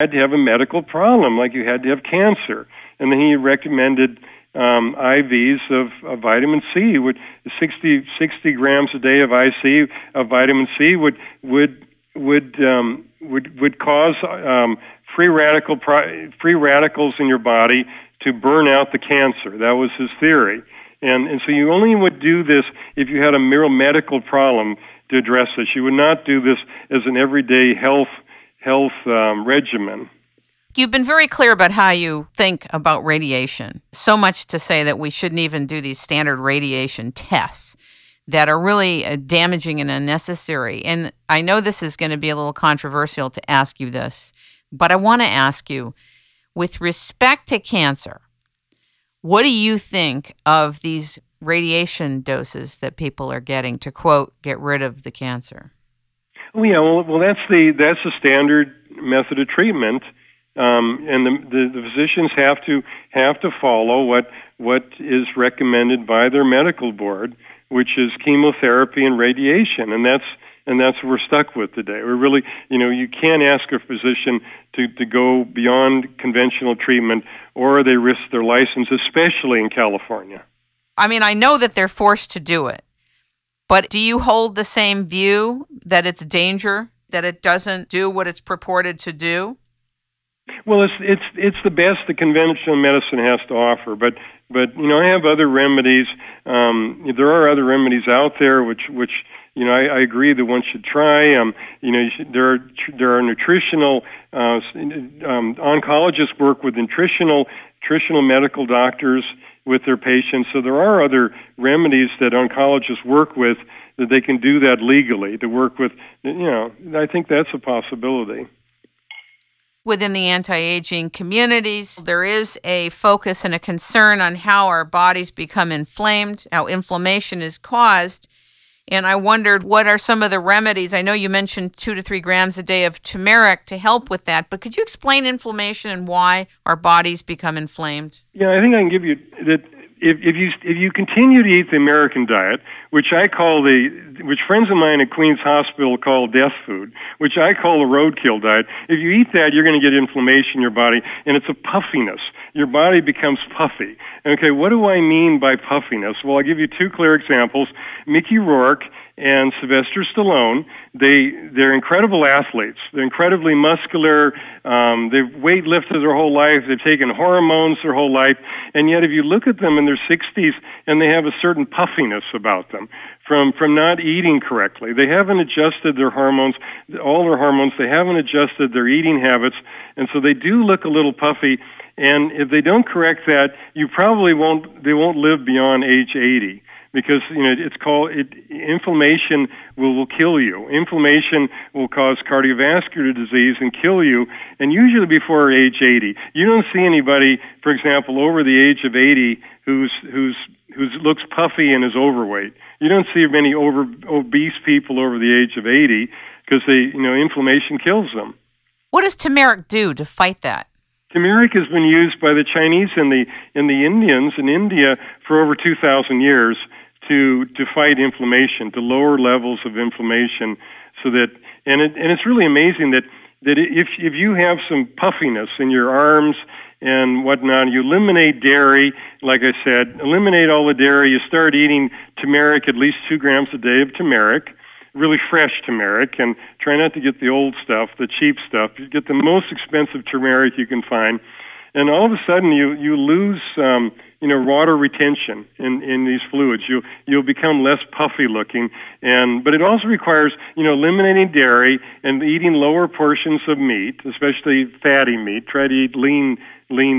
had to have a medical problem, like you had to have cancer. And then he recommended IVs of vitamin C. 60 grams a day of IC of vitamin C would cause free radicals in your body to burn out the cancer. That was his theory. And so you only would do this if you had a real medical problem to address this. You would not do this as an everyday health regimen. You've been very clear about how you think about radiation, so much to say that we shouldn't even do these standard radiation tests that are really damaging and unnecessary. And I know this is going to be a little controversial to ask you this, but I want to ask you, with respect to cancer, what do you think of these radiation doses that people are getting to, quote, get rid of the cancer? Oh, yeah, well, that's the standard method of treatment. And the physicians have to follow what is recommended by their medical board, which is chemotherapy and radiation, and that's what we're stuck with today. We're really, you can't ask a physician to go beyond conventional treatment, or they risk their license, especially in California. I mean, I know that they're forced to do it, but do you hold the same view that it's danger, that it doesn't do what it's purported to do? Well, it's the best the conventional medicine has to offer, but I have other remedies. There are other remedies out there which I agree that one should try. There are nutritional oncologists work with nutritional medical doctors with their patients. So there are other remedies that oncologists work with that they can do that legally to work with. I think that's a possibility. Within the anti-aging communities, there is a focus and a concern on how our bodies become inflamed, how inflammation is caused. And I wondered, what are some of the remedies? I know you mentioned 2 to 3 grams a day of turmeric to help with that, but could you explain inflammation and why our bodies become inflamed? Yeah, I think I can give you that. If you continue to eat the American diet, which friends of mine at Queens Hospital call death food, which I call the roadkill diet, if you eat that, you're going to get inflammation in your body, and it's a puffiness. Your body becomes puffy. Okay, what do I mean by puffiness? Well, I'll give you 2 clear examples. Mickey Rourke and Sylvester Stallone, they're incredible athletes. They're incredibly muscular. They've weightlifted their whole life. They've taken hormones their whole life. And yet if you look at them in their 60s and they have a certain puffiness about them from not eating correctly. They haven't adjusted their hormones, all their hormones. They haven't adjusted their eating habits. And so they do look a little puffy. And if they don't correct that, they won't live beyond age 80. Because inflammation will kill you. Inflammation will cause cardiovascular disease and kill you, and usually before age 80. You don't see anybody, for example, over the age of 80 who looks puffy and is overweight. You don't see many obese people over the age of 80 because inflammation kills them. What does turmeric do to fight that? Turmeric has been used by the Chinese and the Indians in India for over 2,000 years to fight inflammation, to lower levels of inflammation, so that and it's really amazing that if you have some puffiness in your arms and whatnot, you eliminate dairy, like I said, eliminate all the dairy. You start eating turmeric, at least 2 grams a day of turmeric, really fresh turmeric, and try not to get the old stuff, the cheap stuff. You get the most expensive turmeric you can find, and all of a sudden you lose water retention in these fluids. You'll become less puffy looking, but it also requires eliminating dairy and eating lower portions of meat, especially fatty meat. Try to eat lean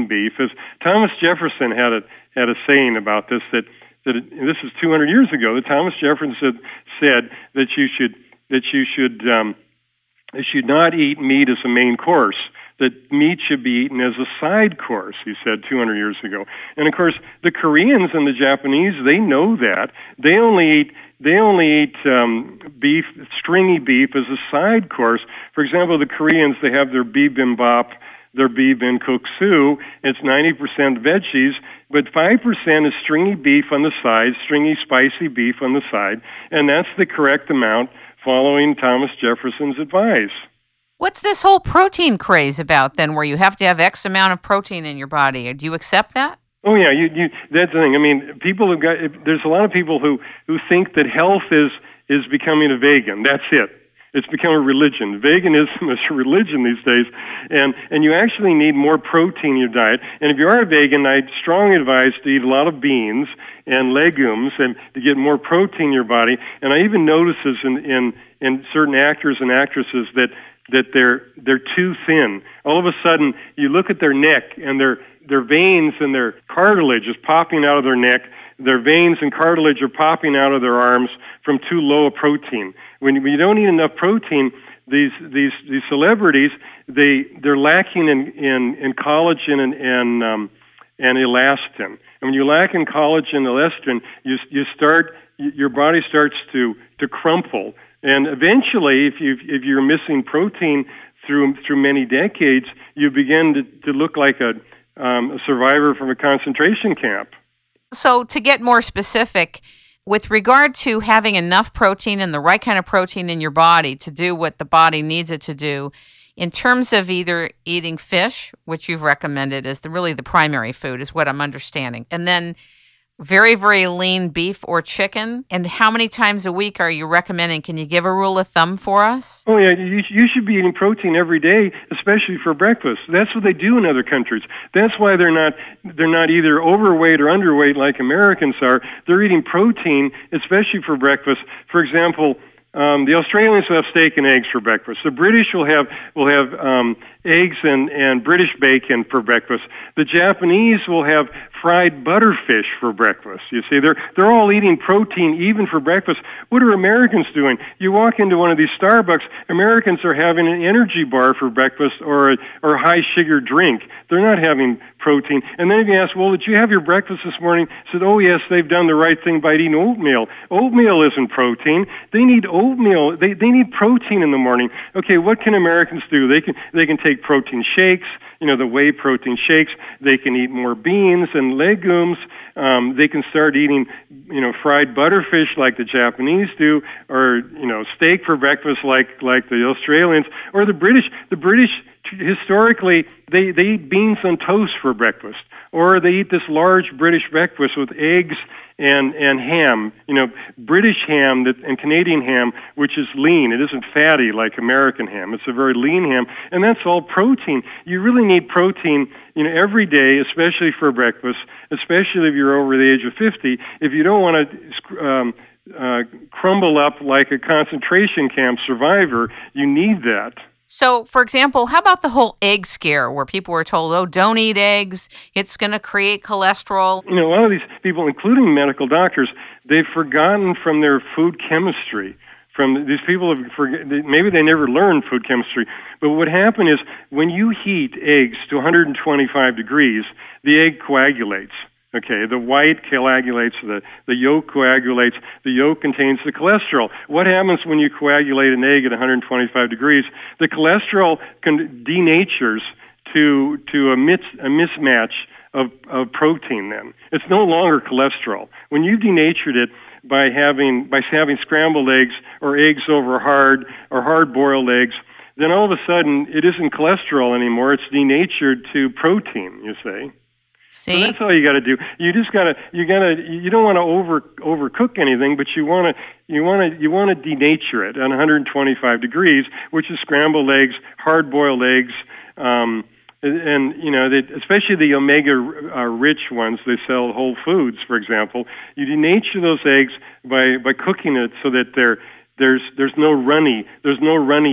beef. As Thomas Jefferson had a saying about this that this is 200 years ago. That Thomas Jefferson said that you should not eat meat as a main course. That meat should be eaten as a side course, he said 200 years ago. And of course, the Koreans and the Japanese, they know that. They only eat beef, stringy beef, as a side course. For example, the Koreans, they have their bibimbap, their bibimbap. It's 90% veggies, but 5% is stringy beef on the side, stringy spicy beef on the side, and that's the correct amount following Thomas Jefferson's advice. What's this whole protein craze about then, where you have to have X amount of protein in your body? Do you accept that? Oh yeah, that's the thing. I mean, there's a lot of people who think that health is becoming a vegan. That's it. It's become a religion. Veganism is a religion these days, and you actually need more protein in your diet. And if you are a vegan, I strongly advise to eat a lot of beans and legumes and to get more protein in your body. And I even notice this in certain actors and actresses that they're too thin. All of a sudden, you look at their neck and their veins and their cartilage is popping out of their neck. Their veins and cartilage are popping out of their arms from too low a protein. When you don't eat enough protein, these celebrities they're lacking in collagen and elastin. And when you lack in collagen and elastin, your body starts to crumple. And eventually, if you're missing protein through many decades, you begin to look like a survivor from a concentration camp. So to get more specific, with regard to having enough protein and the right kind of protein in your body to do what the body needs it to do, in terms of either eating fish, which you've recommended as really the primary food, is what I'm understanding, and then very, very lean beef or chicken, and how many times a week are you recommending? Can you give a rule of thumb for us? Oh, yeah, you should be eating protein every day, especially for breakfast. That's what they do in other countries. That's why they're not either overweight or underweight like Americans are. They're eating protein, especially for breakfast. For example, the Australians will have steak and eggs for breakfast. The British will have eggs and British bacon for breakfast. The Japanese will have fried butterfish for breakfast. You see, they're all eating protein even for breakfast. What are Americans doing? You walk into one of these Starbucks, Americans are having an energy bar for breakfast or a high sugar drink. They're not having protein. And then if you ask, well, did you have your breakfast this morning? Said, oh yes, they've done the right thing by eating oatmeal. Oatmeal isn't protein. They need oatmeal. They need protein in the morning. Okay, what can Americans do? They can take protein shakes, the whey protein shakes. They can eat more beans and legumes. They can start eating, fried butterfish like the Japanese do, or, steak for breakfast like the Australians, or the British. The British, historically, they eat beans on toast for breakfast, or they eat this large British breakfast with eggs and ham, British ham and Canadian ham, which is lean. It isn't fatty like American ham. It's a very lean ham, and that's all protein. You really need protein, every day, especially for breakfast, especially if you're over the age of 50. If you don't want to crumble up like a concentration camp survivor, you need that. So, for example, how about the whole egg scare where people were told, oh, don't eat eggs, it's going to create cholesterol? A lot of these people, including medical doctors, they've forgotten from their food chemistry. These people maybe they never learned food chemistry, but what happened is when you heat eggs to 125 degrees, the egg coagulates. Okay, the white coagulates, the yolk coagulates, the yolk contains the cholesterol. What happens when you coagulate an egg at 125 degrees? The cholesterol denatures to a mismatch of protein then. It's no longer cholesterol. When you've denatured it by having scrambled eggs or eggs over hard-boiled eggs, then all of a sudden it isn't cholesterol anymore, it's denatured to protein, you see. See? So that's all you got to do. You don't want to overcook anything, but you want to denature it at 125 degrees, which is scrambled eggs, hard-boiled eggs, and especially the omega rich ones they sell at Whole Foods, for example. You denature those eggs by cooking it so that there's no runny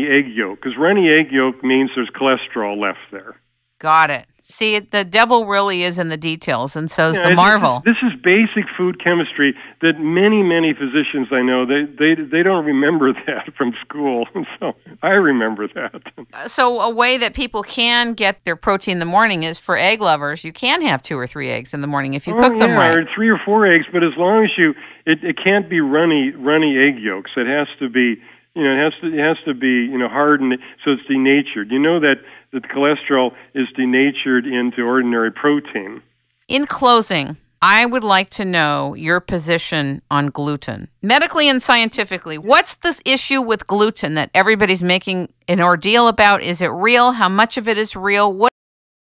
egg yolk, because runny egg yolk means there's cholesterol left there. Got it. See, the devil really is in the details, and so is the marvel. This is basic food chemistry that many, many physicians I know, they don't remember that from school. So I remember that. So a way that people can get their protein in the morning is for egg lovers. You can have 2 or 3 eggs in the morning if you cook them right. Or 3 or 4 eggs, but as long as it can't be runny egg yolks. It has to be, it has to be, hardened, so it's denatured. You know that the cholesterol is denatured into ordinary protein. In closing, I would like to know your position on gluten. Medically and scientifically, what's the issue with gluten that everybody's making an ordeal about? Is it real? How much of it is real? What